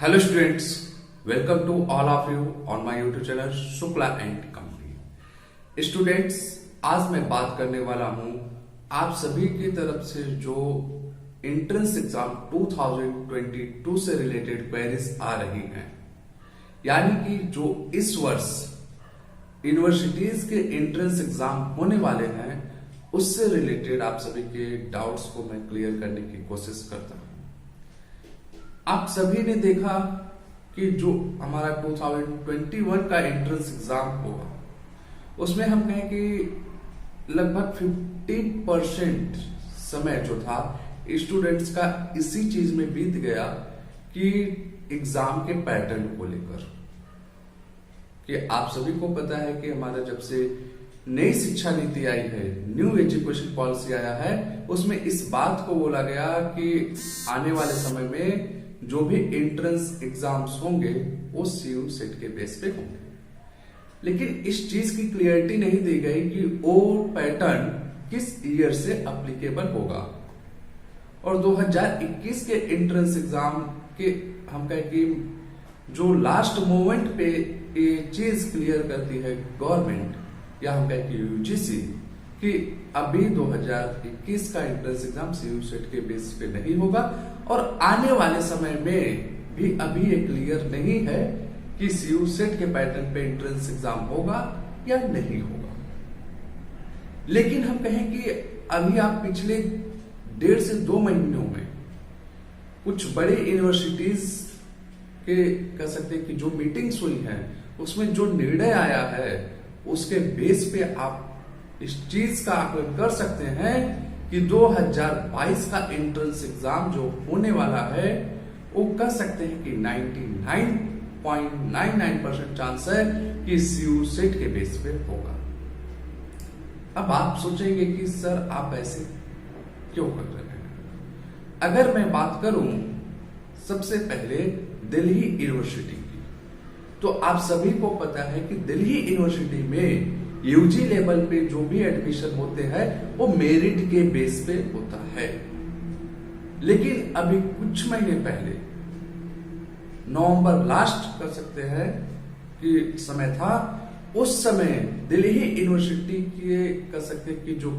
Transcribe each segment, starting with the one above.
Hello students, welcome to all of you on my YouTube channel Shukla and company. Students, आज मैं बात करने वाला हूं आप सभी की तरफ से जो एंट्रेंस एग्जाम 2022 से रिलेटेड क्वेरीज आ रही हैं, यानी कि जो इस वर्ष यूनिवर्सिटीज के एंट्रेंस एग्जाम होने वाले हैं उससे रिलेटेड आप सभी के डाउट्स को मैं क्लियर करने की कोशिश करता हूं। आप सभी ने देखा कि जो हमारा 2021 का एंट्रेंस एग्जाम होगा उसमें हम कहें कि लगभग 50% समय जो था स्टूडेंट्स का इसी चीज में बीत गया कि एग्जाम के पैटर्न को लेकर। कि आप सभी को पता है कि हमारा जब से नई शिक्षा नीति आई है, न्यू एजुकेशन पॉलिसी आया है, उसमें इस बात को बोला गया कि आने वाले समय में जो भी एंट्रेंस एग्जाम्स होंगे वो सीयू सेट के बेस पे होंगे। लेकिन इस चीज की क्लियरिटी नहीं दी गई कि वो पैटर्न किस ईयर से अप्लीकेबल होगा। और 2021 के एंट्रेंस एग्जाम के हम कहें कि जो लास्ट मोमेंट पे ये चीज क्लियर करती है गवर्नमेंट, या हम कहें कि यूजीसी, कि अभी 2021 का एंट्रेंस एग्जाम सीयू सेट के बेस पे नहीं होगा और आने वाले समय में भी अभी ये क्लियर नहीं है कि सीयू सेट के पैटर्न पे एंट्रेंस एग्जाम होगा या नहीं होगा। लेकिन हम कहें कि अभी आप पिछले 1.5 से 2 महीनों में कुछ बड़े यूनिवर्सिटीज के कह सकते हैं कि जो मीटिंग्स हुई हैं उसमें जो निर्णय आया है उसके बेस पे आप इस चीज का आकलन कर सकते हैं कि 2022 का एंट्रेंस एग्जाम जो होने वाला है वो कह सकते हैं कि 99.99% चांस है कि सीयू सेट के बेस पे होगा। अब आप सोचेंगे कि सर आप ऐसे क्यों कर रहे हैं। अगर मैं बात करूं सबसे पहले दिल्ली यूनिवर्सिटी की, तो आप सभी को पता है कि दिल्ली यूनिवर्सिटी में यूजी लेवल पे जो भी एडमिशन होते हैं वो मेरिट के बेस पे होता है। लेकिन अभी कुछ महीने पहले नवंबर लास्ट कर सकते हैं कि समय था, उस समय दिल्ली यूनिवर्सिटी की कह सकते हैं कि जो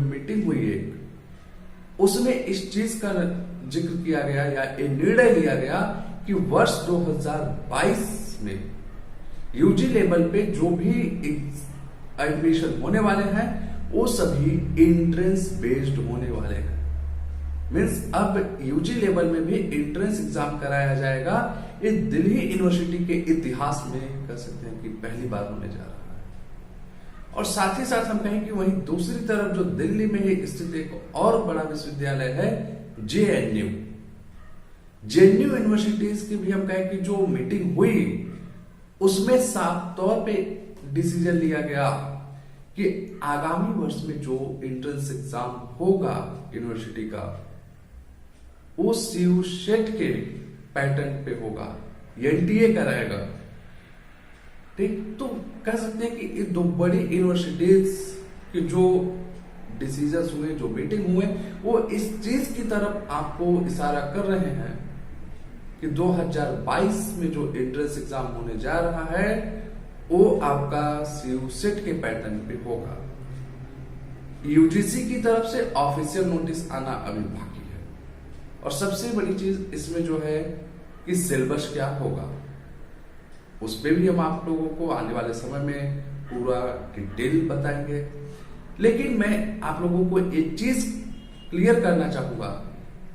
मीटिंग हुई है उसमें इस चीज का जिक्र किया गया या ये निर्णय लिया गया कि वर्ष 2022 में यूजी लेवल पे जो भी एडमिशन होने वाले हैं वो सभी एंट्रेंस बेस्ड होने वाले हैं। मींस अब यूजी लेवल में भी एंट्रेंस एग्जाम कराया जाएगा। ये दिल्ली यूनिवर्सिटी के इतिहास में कह सकते हैं कि पहली बार होने जा रहा है। और साथ ही साथ हम कहें कि वहीं दूसरी तरफ जो दिल्ली में ही स्थित एक और बड़ा विश्वविद्यालय है जेएनयू यूनिवर्सिटीज की भी हम कहें कि जो मीटिंग हुई उसमें साफ तौर पे डिसीजन लिया गया कि आगामी वर्ष में जो एंट्रेंस एग्जाम होगा यूनिवर्सिटी का वो सीयू सेट के पैटर्न पे होगा, एनटीए कराएगा। ठीक, तो कह सकते हैं कि ये 2 बड़ी यूनिवर्सिटीज के जो डिसीजन हुए, जो मीटिंग हुए, वो इस चीज की तरफ आपको इशारा कर रहे हैं कि 2022 में जो एंट्रेंस एग्जाम होने जा रहा है वो आपका सीयू सेट के पैटर्न पे होगा। यूजीसी की तरफ से ऑफिशियल नोटिस आना अभी बाकी है। और सबसे बड़ी चीज इसमें जो है कि सिलेबस क्या होगा उस पे भी हम आप लोगों को आने वाले समय में पूरा डिटेल बताएंगे। लेकिन मैं आप लोगों को एक चीज क्लियर करना चाहूंगा,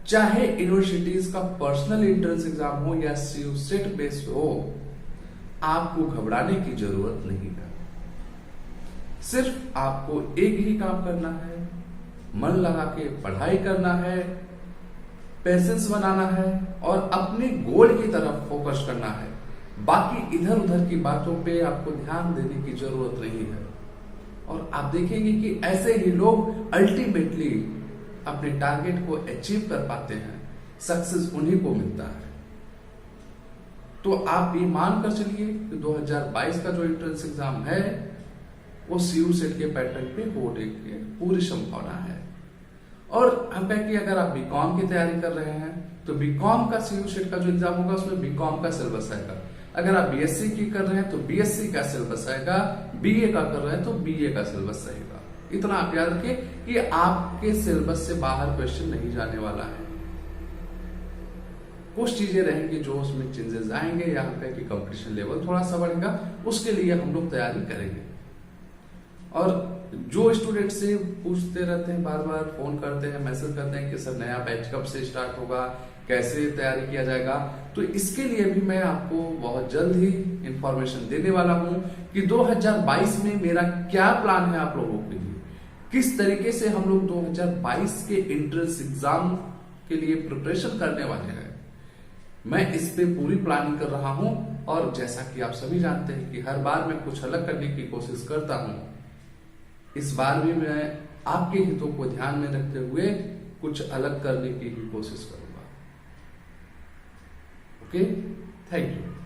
चाहे यूनिवर्सिटीज का पर्सनल एंट्रेंस एग्जाम हो या सीयू सेट बेस्ड हो, आपको घबराने की जरूरत नहीं है। सिर्फ आपको एक ही काम करना है, मन लगा के पढ़ाई करना है, पेशेंस बनाना है और अपने गोल की तरफ फोकस करना है। बाकी इधर उधर की बातों पे आपको ध्यान देने की जरूरत नहीं है। और आप देखेंगे कि ऐसे ही लोग अल्टीमेटली अपने टारगेट को अचीव कर पाते हैं, सक्सेस उन्हीं को मिलता है। तो आप ये मान कर चलिए कि 2022 का जो एंट्रेंस एग्जाम है वो सीयू सेट के पैटर्न पे होने की पूरी संभावना है। और हम कहें कि अगर आप बीकॉम की तैयारी कर रहे हैं तो बीकॉम का सीयू सेट का जो एग्जाम होगा उसमें बीकॉम का सिलेबस आएगा। अगर आप बीएससी की कर रहे हैं तो बीएससी का सिलेबस आएगा, बीए का कर रहे हैं तो बीए का सिलेबस रहेगा। इतना आप याद रखिए कि आपके सिलेबस से बाहर क्वेश्चन नहीं जाने वाला है। कुछ चीजें रहेंगी जो उसमें चेंजेस आएंगे या हम कहें कि कंपटीशन लेवल थोड़ा सा बढ़ेगा, उसके लिए हम लोग तैयारी करेंगे। और जो स्टूडेंट से पूछते रहते हैं, बार बार फोन करते हैं, मैसेज करते हैं कि सर नया बैच कब से स्टार्ट होगा, कैसे तैयारी किया जाएगा, तो इसके लिए भी मैं आपको बहुत जल्द ही इंफॉर्मेशन देने वाला हूं कि 2022 में मेरा क्या प्लान है आप लोगों के लिए, किस तरीके से हम लोग 2022 के एंट्रेंस एग्जाम के लिए प्रिपरेशन करने वाले हैं। मैं इस पे पूरी प्लानिंग कर रहा हूं और जैसा कि आप सभी जानते हैं कि हर बार मैं कुछ अलग करने की कोशिश करता हूं, इस बार भी मैं आपके हितों को ध्यान में रखते हुए कुछ अलग करने की ही कोशिश करूंगा। Okay, thank you.